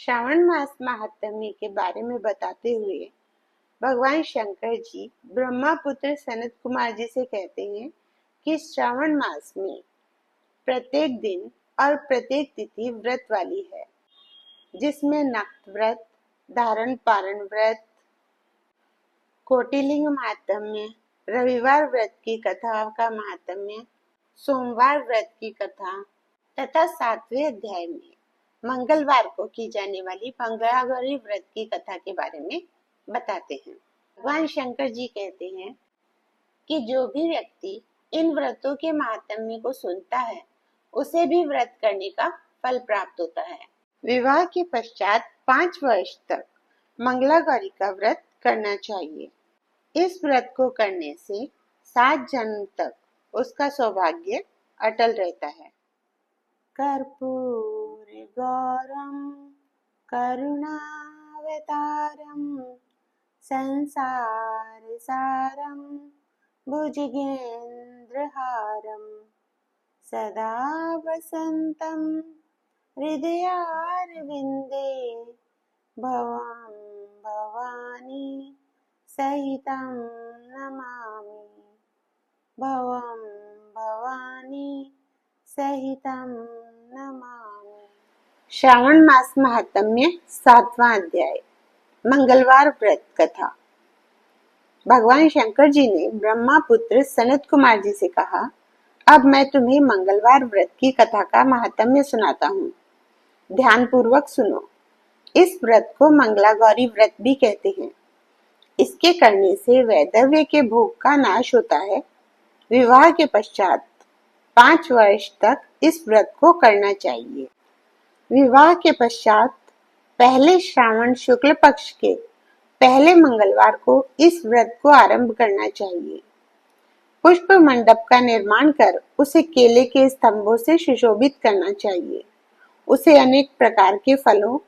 श्रावण मास महात्म्य के बारे में बताते हुए भगवान शंकर जी ब्रह्मपुत्र सनत कुमार जी से कहते हैं कि श्रावण मास में प्रत्येक दिन और प्रत्येक तिथि व्रत वाली है, जिसमें नक्त व्रत, धारण पारण व्रत, कोटिलिंग महात्म्य, रविवार व्रत की कथा का महात्म्य, सोमवार व्रत की कथा तथा 7वें अध्याय में मंगलवार को की जाने वाली मंगलागौरी व्रत की कथा के बारे में बताते हैं। भगवान शंकर जी कहते हैं कि जो भी व्यक्ति इन व्रतों के महात्म्य को सुनता है, उसे भी व्रत करने का फल प्राप्त होता है। विवाह के पश्चात 5 वर्ष तक मंगलागौरी का व्रत करना चाहिए। इस व्रत को करने से 7 जन्म तक उसका सौभाग्य अटल रहता है। कर्पूर गौरम करुणावतारम संसार सारम भुजगेंद्रहारम सदा वसंतम हृदयारविंदे भवं भवानी सहितं नमामि भवं भवानी सहितं नमामि। श्रावण मास महात्म्य 7वां अध्याय मंगलवार व्रत कथा। भगवान शंकर जी ने ब्रह्मपुत्र सनत कुमार जी से कहा, अब मैं तुम्हें मंगलवार व्रत की कथा का महात्म्य सुनाता हूँ। ध्यान पूर्वक सुनो। इस व्रत को मंगलागौरी व्रत भी कहते हैं। इसके करने से वैधव्य के भोग का नाश होता है। विवाह के पश्चात 5 वर्ष तक इस व्रत को करना चाहिए। विवाह के पश्चात पहले श्रावण शुक्ल पक्ष के पहले मंगलवार को इस व्रत को आरंभ करना चाहिए। पुष्प मंडप का निर्माण कर उसे केले के स्तंभों से सुशोभित करना चाहिए। उसे अनेक प्रकार के फलों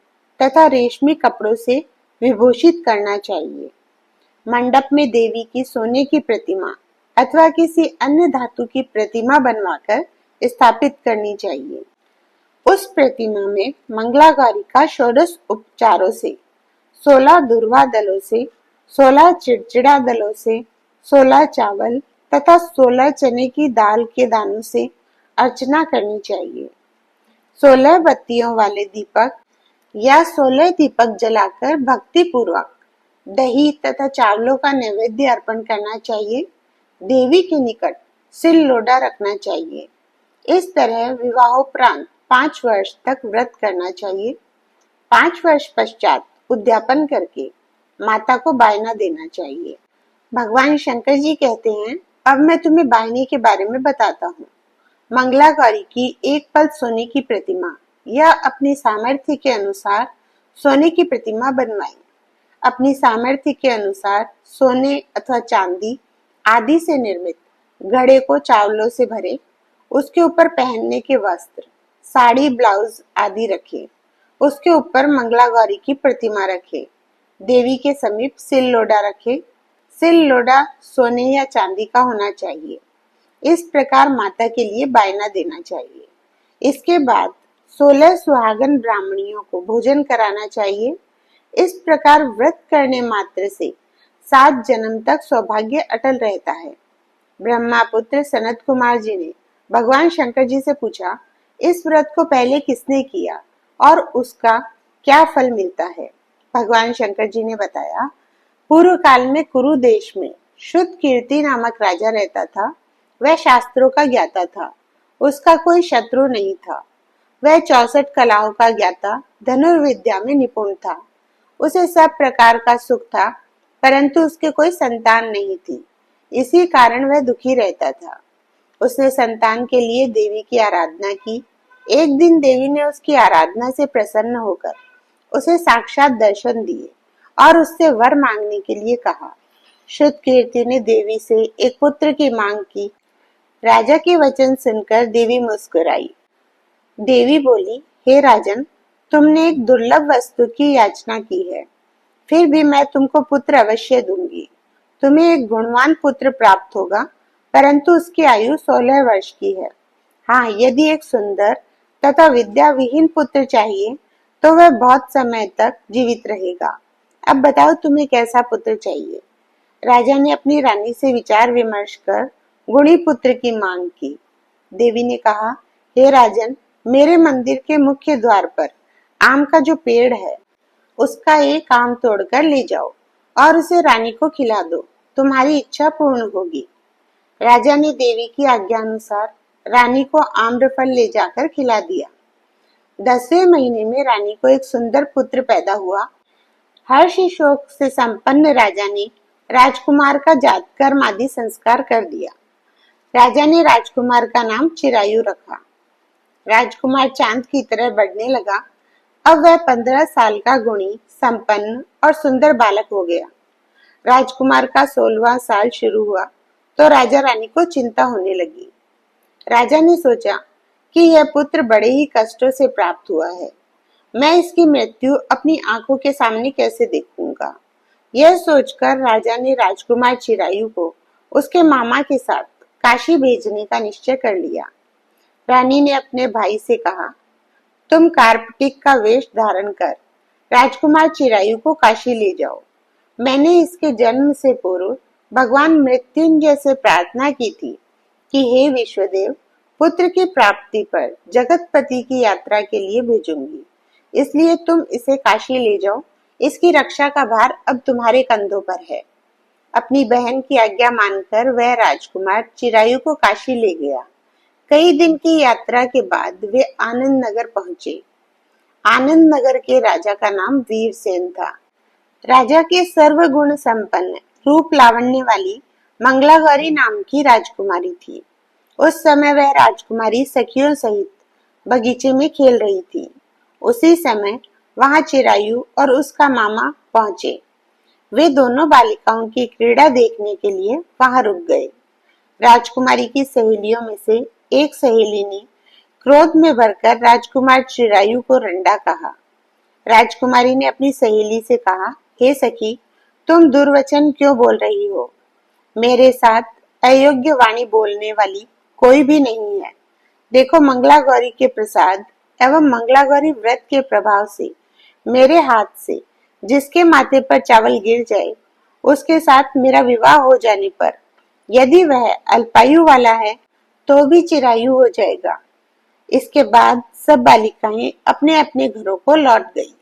तथा रेशमी कपड़ों से विभूषित करना चाहिए। मंडप में देवी की सोने की प्रतिमा अथवा किसी अन्य धातु की प्रतिमा बनवाकर स्थापित करनी चाहिए। उस प्रतिमा में मंगलागौरी का षोडश उपचारों से 16 दुर्वा दलों से, 16 चिड़चिड़ा दलों से, 16 चावल तथा 16 चने की दाल के दानों से अर्चना करनी चाहिए। 16 बत्तियों वाले दीपक या 16 दीपक जलाकर भक्ति पूर्वक दही तथा चावलों का नैवेद्य अर्पण करना चाहिए। देवी के निकट सिल लोढ़ा रखना चाहिए। इस तरह विवाहोपरांत 5 वर्ष तक व्रत करना चाहिए। 5 वर्ष पश्चात उद्यापन करके माता को बायना देना चाहिए। भगवान शंकर जी कहते हैं, अब मैं तुम्हें बायने के बारे में बताता हूँ। मंगलागौरी की एक पल सोने की प्रतिमा या अपनी सामर्थ्य के अनुसार सोने की प्रतिमा बनवाई। अपनी सामर्थ्य के अनुसार सोने अथवा चांदी आदि से निर्मित घड़े को चावलों से भरे, उसके ऊपर पहनने के वस्त्र, साड़ी, ब्लाउज आदि रखे। उसके ऊपर मंगलागौरी की प्रतिमा रखे। देवी के समीप सिल लोढ़ा रखे। सिल लोढ़ा सोने या चांदी का होना चाहिए। इस प्रकार माता के लिए बायना देना चाहिए। इसके बाद 16 सुहागन ब्राह्मणियों को भोजन कराना चाहिए। इस प्रकार व्रत करने मात्र से 7 जन्म तक सौभाग्य अटल रहता है। ब्रह्मपुत्र सनत कुमार जी ने भगवान शंकर जी से पूछा, इस व्रत को पहले किसने किया और उसका क्या फल मिलता है? भगवान शंकर जी ने बताया, पूर्व काल में कुरु देश में शुद्ध कीर्ति नामक राजा रहता था। वह शास्त्रों का ज्ञाता था। उसका कोई शत्रु नहीं था। वह 64 कलाओं का ज्ञाता, धनुर्विद्या में निपुण था। उसे सब प्रकार का सुख था, परंतु उसके कोई संतान नहीं थी। इसी कारण वह दुखी रहता था। उसने संतान के लिए देवी की आराधना की। एक दिन देवी ने उसकी आराधना से प्रसन्न होकर उसे साक्षात दर्शन दिए और उससे वर मांगने के लिए कहा। शुद्ध कीर्ति ने देवी से एक पुत्र की मांग की। राजा के वचन सुनकर देवी मुस्कुराई। देवी बोली, हे राजन, तुमने एक दुर्लभ वस्तु की याचना की है, फिर भी मैं तुमको पुत्र अवश्य दूंगी। तुम्हें एक गुणवान पुत्र प्राप्त होगा, परंतु उसकी आयु 16 वर्ष की है। हाँ, यदि एक सुंदर तथा विद्या विहीन पुत्र चाहिए तो वह बहुत समय तक जीवित रहेगा। अब बताओ तुम्हें कैसा पुत्र चाहिए। राजा ने अपनी रानी से विचार विमर्श कर गुणी पुत्र की मांग की। देवी ने कहा, हे राजन, मेरे मंदिर के मुख्य द्वार पर आम का जो पेड़ है उसका एक आम तोड़कर ले जाओ और उसे रानी को खिला दो, तुम्हारी इच्छा पूर्ण होगी। राजा ने देवी की आज्ञा अनुसार रानी को आम्रफल ले जाकर खिला दिया। 10वें महीने में रानी को एक सुंदर पुत्र पैदा हुआ। हर्ष शोक से संपन्न राजा ने राजकुमार का जातकर्म आदि संस्कार कर दिया। राजा ने राजकुमार का नाम चिरायु रखा। राजकुमार चांद की तरह बढ़ने लगा। अब वह 15 साल का गुणी, संपन्न और सुंदर बालक हो गया। राजकुमार का 16वां साल शुरू हुआ तो राजा रानी को चिंता होने लगी। राजा ने सोचा कि यह पुत्र बड़े ही कष्टों से प्राप्त हुआ है। मैं इसकी मृत्यु अपनी आंखों के सामने कैसे देखूंगा। यह सोचकर राजा ने राजकुमार चिरायु को उसके मामा के साथ काशी भेजने का निश्चय कर लिया। रानी ने अपने भाई से कहा, तुम कार्पटिक का वेश धारण कर राजकुमार चिरायु को काशी ले जाओ। मैंने इसके जन्म से पूर्व भगवान मृत्युंजय से प्रार्थना की थी कि हे विश्वदेव, पुत्र की प्राप्ति पर जगतपति की यात्रा के लिए भेजूंगी, इसलिए तुम इसे काशी ले जाओ। इसकी रक्षा का भार अब तुम्हारे कंधों पर है। अपनी बहन की आज्ञा मानकर वह राजकुमार चिरायु को काशी ले गया। कई दिन की यात्रा के बाद वे आनंद नगर पहुंचे। आनंद नगर के राजा का नाम वीरसेन था। राजा के सर्वगुण संपन्न, रूप लावण्य वाली मंगला गौरी नाम की राजकुमारी थी। उस समय वह राजकुमारी सखियों सहित बगीचे में खेल रही थी। उसी समय वहां चिरायु और उसका मामा पहुंचे। वे दोनों बालिकाओं की क्रीड़ा देखने के लिए वहां रुक गए। राजकुमारी की सहेलियों में से एक सहेली ने क्रोध में भरकर राजकुमार चिरायु को रंडा कहा। राजकुमारी ने अपनी सहेली से कहा, हे सखी, तुम दुर्वचन क्यों बोल रही हो। मेरे साथ अयोग्य वाणी बोलने वाली कोई भी नहीं है। देखो, मंगला गौरी के प्रसाद एवं मंगला गौरी व्रत के प्रभाव से मेरे हाथ से जिसके माथे पर चावल गिर जाए उसके साथ मेरा विवाह हो जाने पर यदि वह अल्पायु वाला है तो भी चिरायु हो जाएगा। इसके बाद सब बालिकाएं अपने अपने घरों को लौट गई।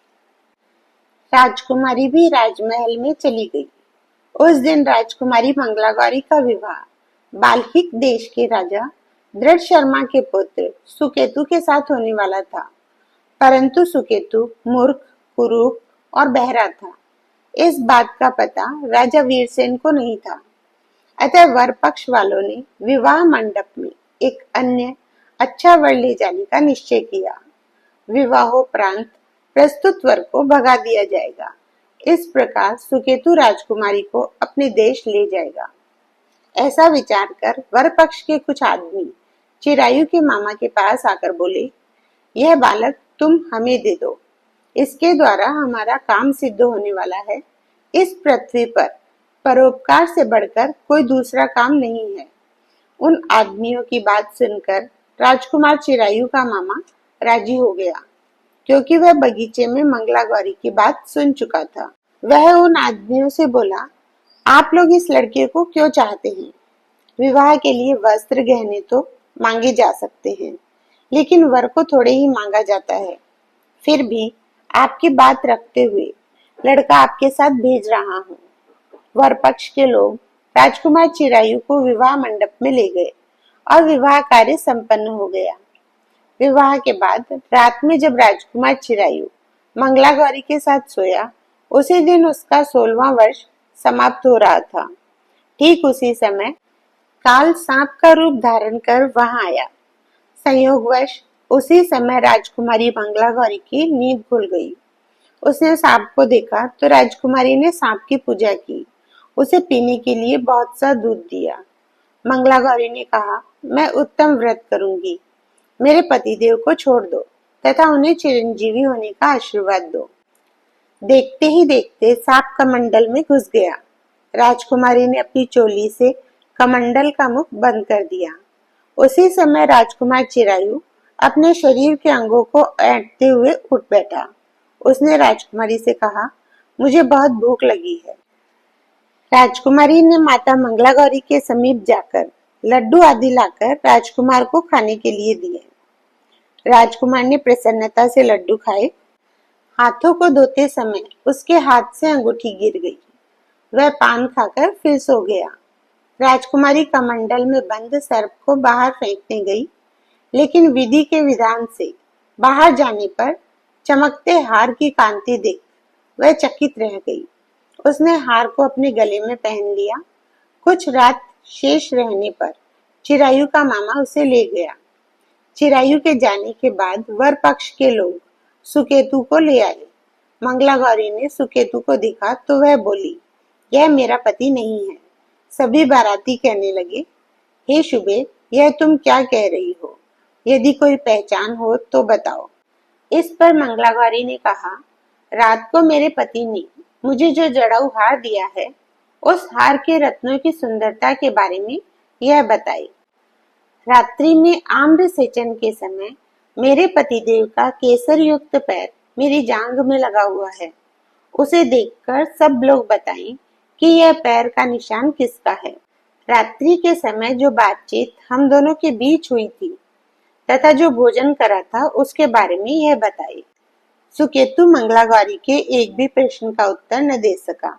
राजकुमारी भी राजमहल में चली गई। उस दिन राजकुमारी मंगला गौरी का विवाह बाल्हिक देश के राजा दृढ़ शर्मा के पुत्र सुकेतु के साथ होने वाला था, परंतु सुकेतु मूर्ख, कुरूप और बहरा था। इस बात का पता राजा वीरसेन को नहीं था। अतः वर पक्ष वालों ने विवाह मंडप में एक अन्य अच्छा वर ले जाने का निश्चय किया। विवाहोपरांत प्रस्तुत वर को भगा दिया जाएगा। इस प्रकार सुकेतु राजकुमारी को अपने देश ले जाएगा। ऐसा विचार कर वर पक्ष के कुछ आदमी चिरायु के मामा के पास आकर बोले, यह बालक तुम हमें दे दो, इसके द्वारा हमारा काम सिद्ध होने वाला है। इस पृथ्वी पर परोपकार से बढ़कर कोई दूसरा काम नहीं है। उन आदमियों की बात सुनकर राजकुमार चिरायु का मामा राजी हो गया, क्योंकि वह बगीचे में मंगला गौरी की बात सुन चुका था। वह उन आदमियों से बोला, आप लोग इस लड़के को क्यों चाहते हैं। विवाह के लिए वस्त्र गहने तो मांगे जा सकते हैं, लेकिन वर को थोड़े ही मांगा जाता है। फिर भी आपकी बात रखते हुए लड़का आपके साथ भेज रहा हूँ। वर पक्ष के लोग राजकुमार चिरायु को विवाह मंडप में ले गए और विवाह कार्य संपन्न हो गया। विवाह के बाद रात में जब राजकुमार चिरायु मंगला गौरी के साथ सोया, उसी दिन उसका 16वां वर्ष समाप्त हो रहा था। ठीक उसी समय काल सांप का रूप धारण कर वहां आया। संयोगवश उसी समय राजकुमारी मंगला गौरी की नींद खुल गई। उसने सांप को देखा तो राजकुमारी ने सांप की पूजा की, उसे पीने के लिए बहुत सा दूध दिया। मंगला गौरी ने कहा, मैं उत्तम व्रत करूंगी, मेरे पतिदेव को छोड़ दो तथा उन्हें चिरंजीवी होने का आशीर्वाद दो। देखते ही देखते सांप कमंडल में घुस गया। राजकुमारी ने अपनी चोली से कमंडल का मुख बंद कर दिया। उसी समय राजकुमार चिरायु अपने शरीर के अंगों को ऐंठते हुए उठ बैठा उसने राजकुमारी से कहा, मुझे बहुत भूख लगी है। राजकुमारी ने माता मंगला गौरी के समीप जाकर लड्डू आदि लाकर राजकुमार को खाने के लिए दिए। राजकुमार ने प्रसन्नता से लड्डू खाए। हाथों को धोते समय उसके हाथ से अंगूठी गिर गई। वह पान खाकर फिर सो गया। राजकुमारी कमंडल में बंद सर्प को बाहर फेंकने गई, लेकिन विधि के विधान से बाहर जाने पर चमकते हार की कांति देख वह चकित रह गई। उसने हार को अपने गले में पहन लिया। कुछ रात शेष रहने पर चिरायु का मामा उसे ले गया। चिरायु के जाने के बाद वर पक्ष के लोग सुकेतु को ले आए। मंगला गौरी ने सुकेतु को देखा तो वह बोली, यह मेरा पति नहीं है। सभी बाराती कहने लगे, हे शुभे, यह तुम क्या कह रही हो? यदि कोई पहचान हो तो बताओ। इस पर मंगला गौरी ने कहा, रात को मेरे पति ने मुझे जो जड़ाऊ हार दिया है, उस हार के रत्नों की सुंदरता के बारे में यह बताई। रात्रि में आम्र सेचन के समय मेरे पतिदेव का केसर युक्त पैर मेरी जांघ में लगा हुआ है। उसे देखकर सब लोग बताएं कि यह पैर का निशान किसका है। रात्रि के समय जो बातचीत हम दोनों के बीच हुई थी तथा जो भोजन करा था उसके बारे में यह बताए। सुकेतु मंगला गौरी के एक भी प्रश्न का उत्तर न दे सका।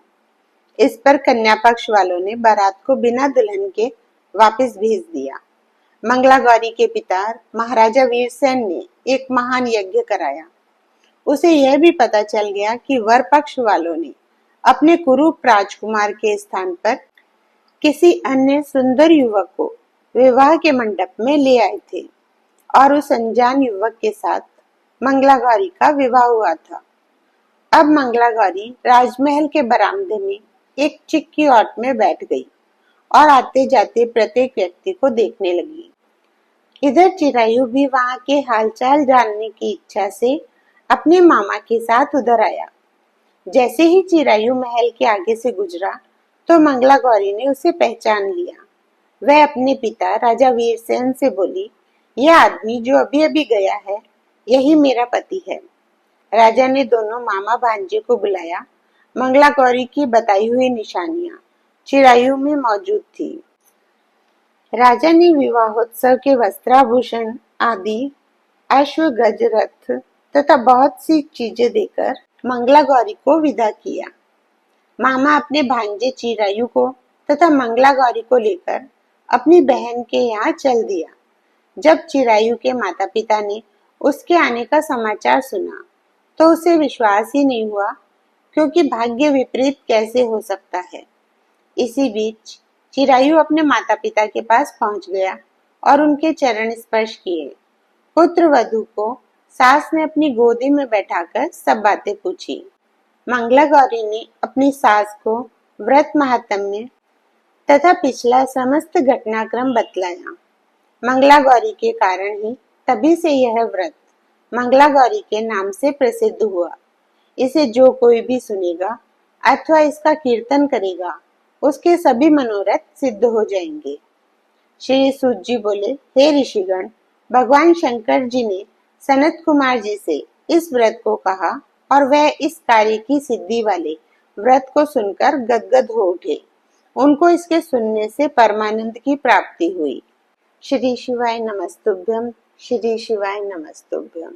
इस पर कन्या पक्ष वालों ने बारात को बिना दुल्हन के वापस भेज दिया। मंगला गौरी के पिता महाराजा वीरसेन ने एक महान यज्ञ कराया। उसे यह भी पता चल गया कि वर पक्ष वालों ने अपने कुरूप राजकुमार के स्थान पर किसी अन्य सुंदर युवक को विवाह के मंडप में ले आए थे और उस अनजान युवक के साथ मंगला गौरी का विवाह हुआ था। अब मंगला गौरी राजमहल के बरामदे में एक चिक्की ओट में बैठ गई और आते जाते प्रत्येक व्यक्ति को देखने लगी। इधर चिरायु भी वहां के हालचाल जानने की इच्छा से अपने मामा के साथ उधर आया। जैसे ही चिरायु महल के आगे से गुजरा तो मंगला गौरी ने उसे पहचान लिया। वह अपने पिता राजा वीरसेन से बोली, यह आदमी जो अभी अभी गया है, यही मेरा पति है। राजा ने दोनों मामा भांजे को बुलाया। मंगला गौरी की बताई हुई निशानियां चिरायु में मौजूद थी। राजा ने विवाहोत्सव के वस्त्राभूषण आदि, अश्व गज रथ तथा बहुत सी चीजें देकर मंगला गौरी को विदा किया। मामा अपने भांजे चिरायु को तथा मंगला गौरी को लेकर अपनी बहन के यहाँ चल दिया। जब चिरायु के माता पिता ने उसके आने का समाचार सुना तो उसे विश्वास ही नहीं हुआ, क्योंकि भाग्य विपरीत कैसे हो सकता है। इसी बीच चिरायु अपने माता पिता के पास पहुंच गया और उनके चरण स्पर्श किए। पुत्र वधू को सास ने अपनी गोदी में बैठाकर सब बातें पूछी। मंगला गौरी ने अपनी सास को व्रत महात्म्य तथा पिछला समस्त घटनाक्रम बतलाया। मंगला गौरी के कारण ही तभी से यह व्रत मंगला गौरी के नाम से प्रसिद्ध हुआ। इसे जो कोई भी सुनेगा अथवा इसका कीर्तन करेगा, उसके सभी मनोरथ सिद्ध हो जाएंगे। श्री सूत जी बोले, हे ऋषिगण, भगवान शंकर जी ने सनत कुमार जी से इस व्रत को कहा और वह इस कार्य की सिद्धि वाले व्रत को सुनकर गदगद हो उठे। उनको इसके सुनने से परमानंद की प्राप्ति हुई। श्री शिवाय नमस्तुभ्यम, श्री शिवाय नमस्तुभ्यम।